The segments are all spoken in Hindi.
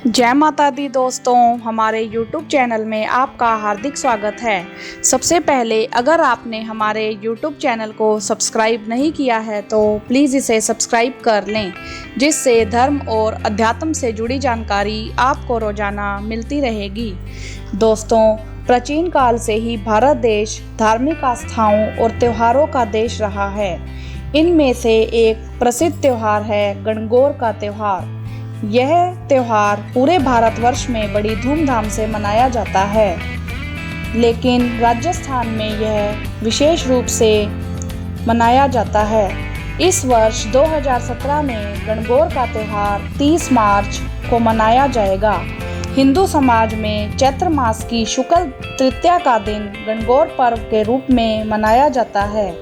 जय माता दी दोस्तों, हमारे YouTube चैनल में आपका हार्दिक स्वागत है। सबसे पहले अगर आपने हमारे YouTube चैनल को सब्सक्राइब नहीं किया है तो प्लीज़ इसे सब्सक्राइब कर लें, जिससे धर्म और अध्यात्म से जुड़ी जानकारी आपको रोजाना मिलती रहेगी। दोस्तों, प्राचीन काल से ही भारत देश धार्मिक आस्थाओं और त्योहारों का देश रहा है। इनमें से एक प्रसिद्ध त्यौहार है गणगौर का त्यौहार। यह त्यौहार पूरे भारतवर्ष में बड़ी धूमधाम से मनाया जाता है, लेकिन राजस्थान में यह विशेष रूप से मनाया जाता है। इस वर्ष 2017 में गणगौर का त्यौहार 30 मार्च को मनाया जाएगा। हिंदू समाज में चैत्र मास की शुक्ल तृतीया का दिन गणगौर पर्व के रूप में मनाया जाता है।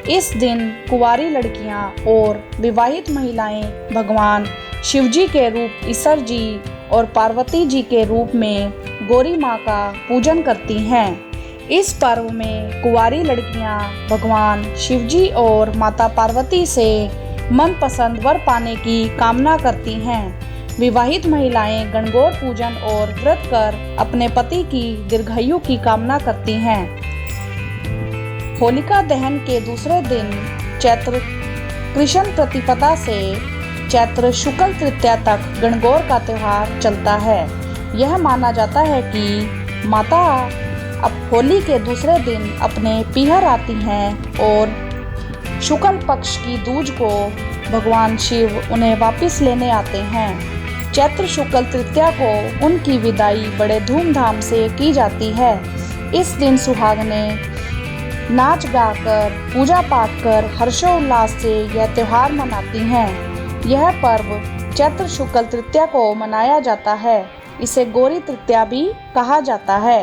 इस दिन कुंवारी लड़कियां और विवाहित महिलाएं भगवान शिवजी के रूप ईश्वर जी और पार्वती जी के रूप में गौरी माँ का पूजन करती हैं। इस पर्व में कुंवारी लड़कियां भगवान शिवजी और माता पार्वती से मनपसंद वर पाने की कामना करती हैं। विवाहित महिलाएं गणगौर पूजन और व्रत कर अपने पति की दीर्घायु की कामना करती हैं। होलिका दहन के दूसरे दिन चैत्र कृष्ण प्रतिपदा से चैत्र शुक्ल तृतीया तक गणगौर का त्यौहार चलता है। यह माना जाता है कि माता अब होली के दूसरे दिन अपने पीहर आती हैं और शुक्ल पक्ष की दूज को भगवान शिव उन्हें वापस लेने आते हैं। चैत्र शुक्ल तृतीया को उनकी विदाई बड़े धूमधाम से की जाती है। इस दिन सुहागनें नाच गाकर पूजा पाठ कर हर्षोल्लास से यह त्यौहार मनाती हैं। यह पर्व चैत्र शुक्ल तृतीया को मनाया जाता है। इसे गौरी तृतीया भी कहा जाता है।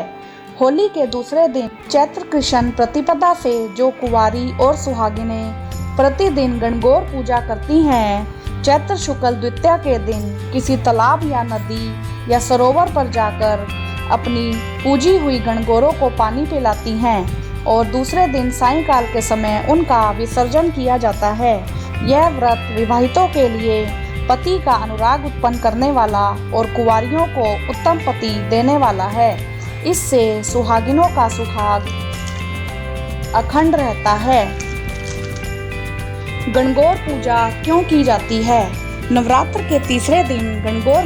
होली के दूसरे दिन चैत्र कृष्ण प्रतिपदा से जो कुंवारी और सुहागिनें प्रतिदिन गणगौर पूजा करती हैं, चैत्र शुक्ल द्वितीया के दिन किसी तालाब या नदी या सरोवर पर जाकर अपनी पूजी हुई गणगौरों को पानी पिलाती हैं और दूसरे दिन सायंकाल के समय उनका विसर्जन किया जाता है। यह व्रत विवाहितों के लिए पति का अनुराग उत्पन्न करने वाला और कुंवारियों को उत्तम पति देने वाला है। इससे सुहागिनों का सुहाग अखंड रहता है। गणगौर पूजा क्यों की जाती है? नवरात्र के तीसरे दिन गणगौर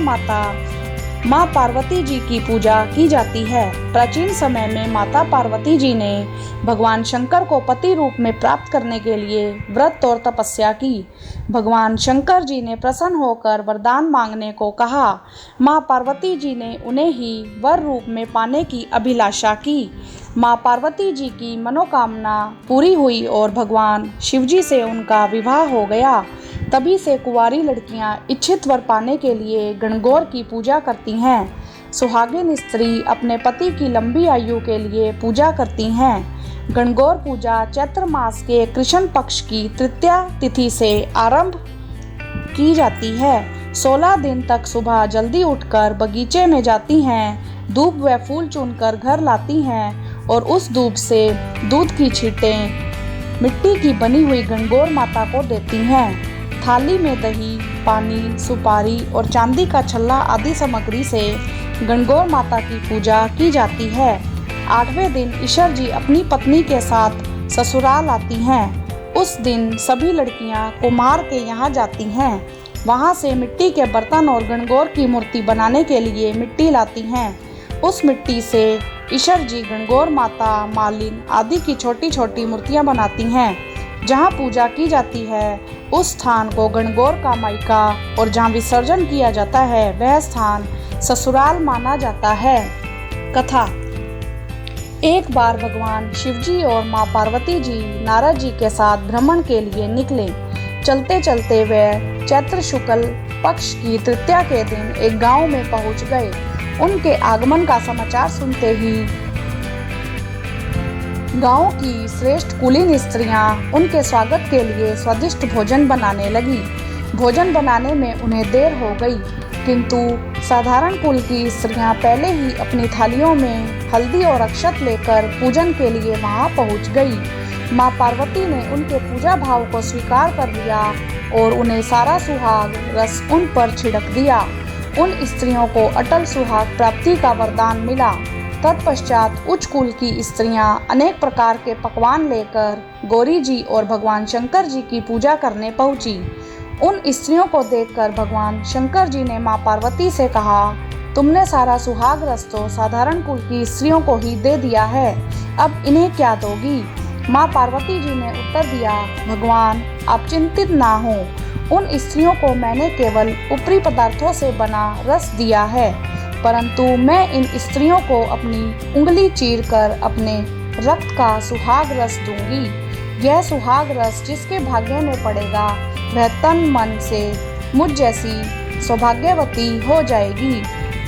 माँ पार्वती जी की पूजा की जाती है। प्राचीन समय में माता पार्वती जी ने भगवान शंकर को पति रूप में प्राप्त करने के लिए व्रत और तपस्या की। भगवान शंकर जी ने प्रसन्न होकर वरदान मांगने को कहा। माँ पार्वती जी ने उन्हें ही वर रूप में पाने की अभिलाषा की। माँ पार्वती जी की मनोकामना पूरी हुई और भगवान शिवजी से उनका विवाह हो गया। तभी से कुंवारी लड़कियां इच्छित वर पाने के लिए गणगौर की पूजा करती हैं। सुहागिन स्त्री अपने पति की लंबी आयु के लिए पूजा करती हैं। गणगौर पूजा चैत्र मास के कृष्ण पक्ष की तृतीया तिथि से आरंभ की जाती है। 16 दिन तक सुबह जल्दी उठकर बगीचे में जाती हैं, धूप व फूल चुनकर घर लाती हैं और उस धूप से दूध की छींटें मिट्टी की बनी हुई गणगौर माता को देती हैं। थाली में दही, पानी, सुपारी और चांदी का छल्ला आदि सामग्री से गणगौर माता की पूजा की जाती है। 8वें दिन ईश्वर जी अपनी पत्नी के साथ ससुराल आती हैं। उस दिन सभी लड़कियां कुम्हार के यहाँ जाती हैं। वहाँ से मिट्टी के बर्तन और गणगौर की मूर्ति बनाने के लिए मिट्टी लाती हैं। उस मिट्टी से ईश्वर जी, गणगौर माता, मालिन आदि की छोटी छोटी मूर्तियाँ बनाती हैं। जहाँ पूजा की जाती है उस स्थान को गणगौर का मायका और जहाँ विसर्जन किया जाता है वह स्थान ससुराल माना जाता है। कथा। एक बार भगवान शिवजी और माँ पार्वती जी नारद जी के साथ भ्रमण के लिए निकले। चलते चलते वे चैत्र शुक्ल पक्ष की तृतीया के दिन एक गांव में पहुंच गए। उनके आगमन का समाचार सुनते ही गांव की श्रेष्ठ कुलीन स्त्रियां उनके स्वागत के लिए स्वादिष्ट भोजन बनाने लगी। भोजन बनाने में उन्हें देर हो गई, किंतु साधारण कुल की स्त्रियां पहले ही अपनी थालियों में हल्दी और अक्षत लेकर पूजन के लिए वहां पहुंच गई। माँ पार्वती ने उनके पूजा भाव को स्वीकार कर लिया और उन्हें सारा सुहाग रस उन पर छिड़क दिया। उन स्त्रियों को अटल सुहाग प्राप्ति का वरदान मिला। तत्पश्चात उच्च कुल की स्त्रियां अनेक प्रकार के पकवान लेकर गौरी जी और भगवान शंकर जी की पूजा करने पहुंची। उन स्त्रियों को देखकर भगवान शंकर जी ने मां पार्वती से कहा, तुमने सारा सुहाग रस तो साधारण कुल की स्त्रियों को ही दे दिया है, अब इन्हें क्या दोगी? मां पार्वती जी ने उत्तर दिया, भगवान आप चिंतित ना हो, उन स्त्रियों को मैंने केवल ऊपरी पदार्थों से बना रस दिया है, परंतु मैं इन स्त्रियों को अपनी उंगली चीरकर अपने रक्त का सुहाग रस दूंगी। यह सुहाग रस जिसके भाग्य में पड़ेगा वह तन मन से मुझ जैसी सौभाग्यवती हो जाएगी।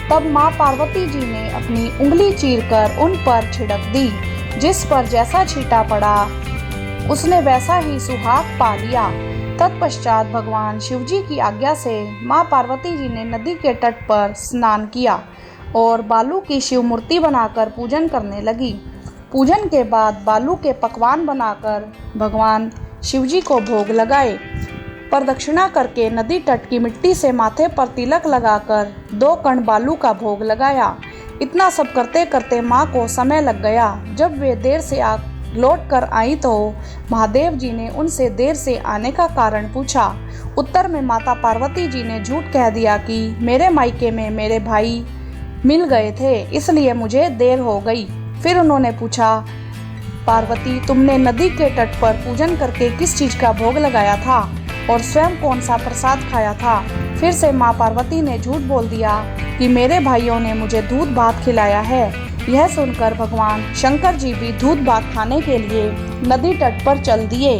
तब मां पार्वती जी ने अपनी उंगली चीरकर उन पर छिड़क दी। जिस पर जैसा छींटा पड़ा उसने वैसा ही सुहाग पा लिया। तत्पश्चात भगवान शिव जी की आज्ञा से मां पार्वती जी ने नदी के तट पर स्नान किया और बालू की शिव मूर्ति बनाकर पूजन करने लगी। पूजन के बाद बालू के पकवान बनाकर भगवान शिव जी को भोग लगाए। प्रदक्षिणा करके नदी तट की मिट्टी से माथे पर तिलक लगाकर 2 कण बालू का भोग लगाया। इतना सब करते करते माँ को समय लग गया। जब वे देर से लौट कर आई तो महादेव जी ने उनसे देर से आने का कारण पूछा। उत्तर में माता पार्वती जी ने झूठ कह दिया कि मेरे मायके में मेरे भाई मिल गए थे, इसलिए मुझे देर हो गई। फिर उन्होंने पूछा, पार्वती तुमने नदी के तट पर पूजन करके किस चीज का भोग लगाया था और स्वयं कौन सा प्रसाद खाया था? फिर से माँ पार्वती ने झूठ बोल दिया कि मेरे भाइयों ने मुझे दूध भात खिलाया है। यह सुनकर भगवान शंकर जी भी दूध भात खाने के लिए नदी तट पर चल दिए।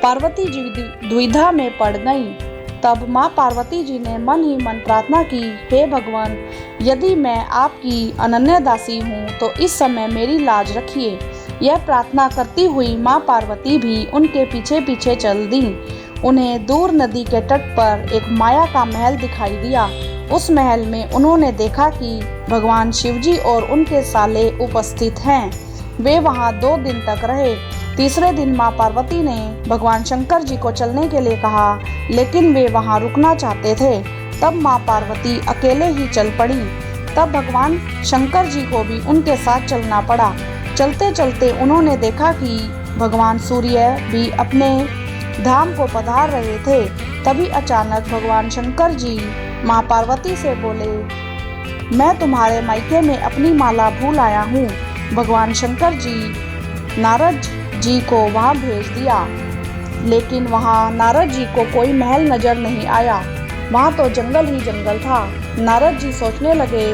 पार्वती जी दुविधा में पड़ गईं। तब माँ पार्वती जी ने मन ही मन प्रार्थना की, हे भगवान, यदि मैं आपकी अनन्य दासी हूँ तो इस समय मेरी लाज रखिए। यह प्रार्थना करती हुई माँ पार्वती भी उनके पीछे पीछे चल दी। उन्हें दूर नदी के तट पर एक माया का महल दिखाई दिया। उस महल में उन्होंने देखा कि भगवान शिवजी और उनके साले उपस्थित हैं। वे वहां 2 दिन तक रहे। तीसरे दिन मां पार्वती ने भगवान शंकर जी को चलने के लिए कहा, लेकिन वे वहां रुकना चाहते थे। तब मां पार्वती अकेले ही चल पड़ी। तब भगवान शंकर जी को भी उनके साथ चलना पड़ा। चलते चलते उन्होंने देखा कि भगवान सूर्य भी अपने धाम को पधार रहे थे। तभी अचानक भगवान शंकर जी माँ पार्वती से बोले, मैं तुम्हारे मायके में अपनी माला भूल आया हूँ। भगवान शंकर जी नारद जी को वहाँ भेज दिया, लेकिन वहाँ नारद जी को कोई महल नजर नहीं आया। वहाँ तो जंगल ही जंगल था। नारद जी सोचने लगे,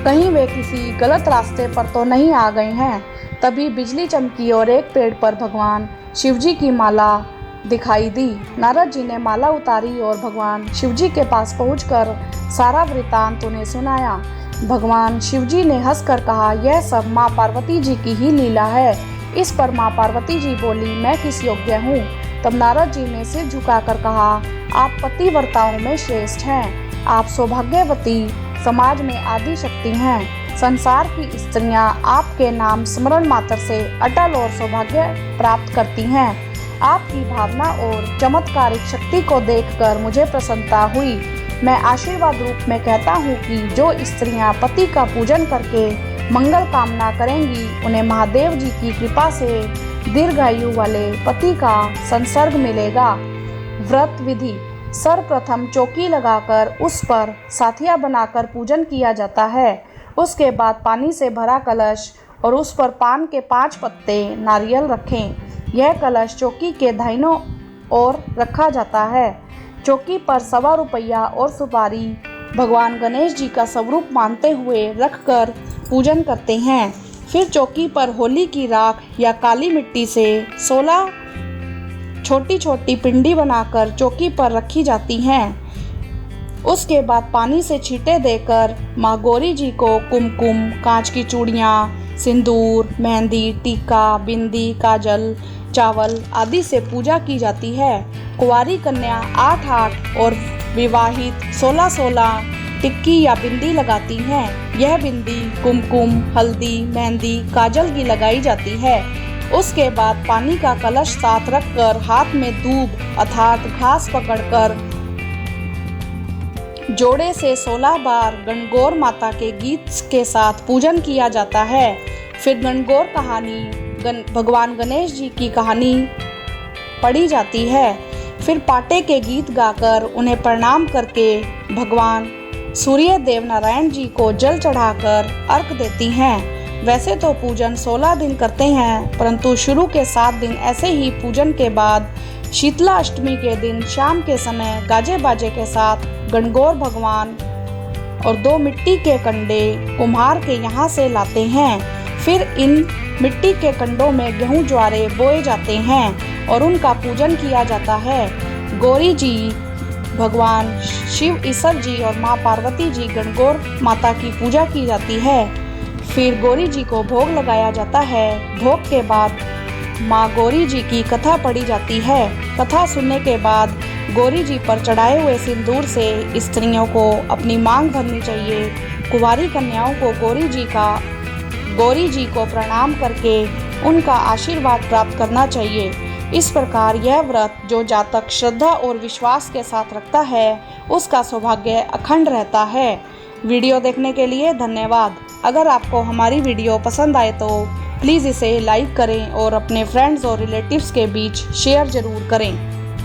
कहीं वे किसी गलत रास्ते पर तो नहीं आ गए हैं। तभी बिजली चमकी और एक पेड़ पर भगवान शिवजी की माला दिखाई दी। नारद जी ने माला उतारी और भगवान शिवजी के पास पहुंचकर सारा वृतांत उन्हें सुनाया। भगवान शिवजी ने हंसकर कहा, यह सब माँ पार्वती जी की ही लीला है। इस पर माँ पार्वती जी बोली, मैं किस योग्य हूँ? तब नारद जी ने सिर झुकाकर कहा, आप पतिव्रताओं में श्रेष्ठ हैं। आप सौभाग्यवती समाज में आदि शक्ति हैं। संसार की स्त्रियां आपके नाम स्मरण मात्र से अटल और सौभाग्य प्राप्त करती हैं। आपकी भावना और चमत्कारिक शक्ति को देखकर मुझे प्रसन्नता हुई। मैं आशीर्वाद रूप में कहता हूँ कि जो स्त्रियां पति का पूजन करके मंगल कामना करेंगी, उन्हें महादेव जी की कृपा से दीर्घायु वाले पति का संसर्ग मिलेगा। व्रत विधि। सर्वप्रथम चौकी लगाकर उस पर साथिया बनाकर पूजन किया जाता है। उसके बाद पानी से भरा कलश और उस पर पान के 5 पत्ते नारियल रखें। यह कलश चौकी के दाहिनों ओर रखा जाता है। चौकी पर 1.25 रुपया और सुपारी भगवान गणेश जी का स्वरूप मानते हुए रखकर पूजन करते हैं। फिर चौकी पर होली की राख या काली मिट्टी से 16 छोटी छोटी पिंडी बनाकर चौकी पर रखी जाती हैं। उसके बाद पानी से छींटे देकर माँ गौरी जी को कुमकुम, कांच की चूड़ियाँ, सिंदूर, मेहंदी, टीका, बिंदी, काजल, चावल आदि से पूजा की जाती है। कुंवारी कन्या 8-8 और विवाहित 16-16 टिक्की या बिंदी लगाती हैं। यह बिंदी कुमकुम, हल्दी, मेहंदी, काजल की लगाई जाती है। उसके बाद पानी का कलश साथ रखकर हाथ में दूब अर्थात घास पकड़कर जोड़े से 16 बार गणगौर माता के गीत के साथ पूजन किया जाता है। फिर गणगौर कहानी भगवान गणेश जी की कहानी पढ़ी जाती है। फिर पाटे के गीत गाकर उन्हें प्रणाम करके भगवान सूर्य देव नारायण जी को जल चढ़ाकर अर्घ देती हैं। वैसे तो पूजन 16 दिन करते हैं, परंतु शुरू के 7 दिन ऐसे ही पूजन के बाद शीतला अष्टमी के दिन शाम के समय गाजे बाजे के साथ गणगौर भगवान और 2 मिट्टी के कंडे कुम्हार के यहाँ से लाते हैं। फिर इन मिट्टी के कंडों में गेहूं ज्वारे बोए जाते हैं और उनका पूजन किया जाता है। गौरी जी, भगवान शिव ईश्वर जी और माँ पार्वती जी गणगौर माता की पूजा की जाती है। फिर गौरी जी को भोग लगाया जाता है। भोग के बाद माँ गौरी जी की कथा पढ़ी जाती है। कथा सुनने के बाद गौरी जी पर चढ़ाए हुए सिंदूर से स्त्रियों को अपनी मांग भरनी चाहिए। कुंवारी कन्याओं को गौरी जी को प्रणाम करके उनका आशीर्वाद प्राप्त करना चाहिए। इस प्रकार यह व्रत जो जातक श्रद्धा और विश्वास के साथ रखता है उसका सौभाग्य अखंड रहता है। वीडियो देखने के लिए धन्यवाद। अगर आपको हमारी वीडियो पसंद आए तो प्लीज़ इसे लाइक करें और अपने फ्रेंड्स और रिलेटिव्स के बीच शेयर ज़रूर करें।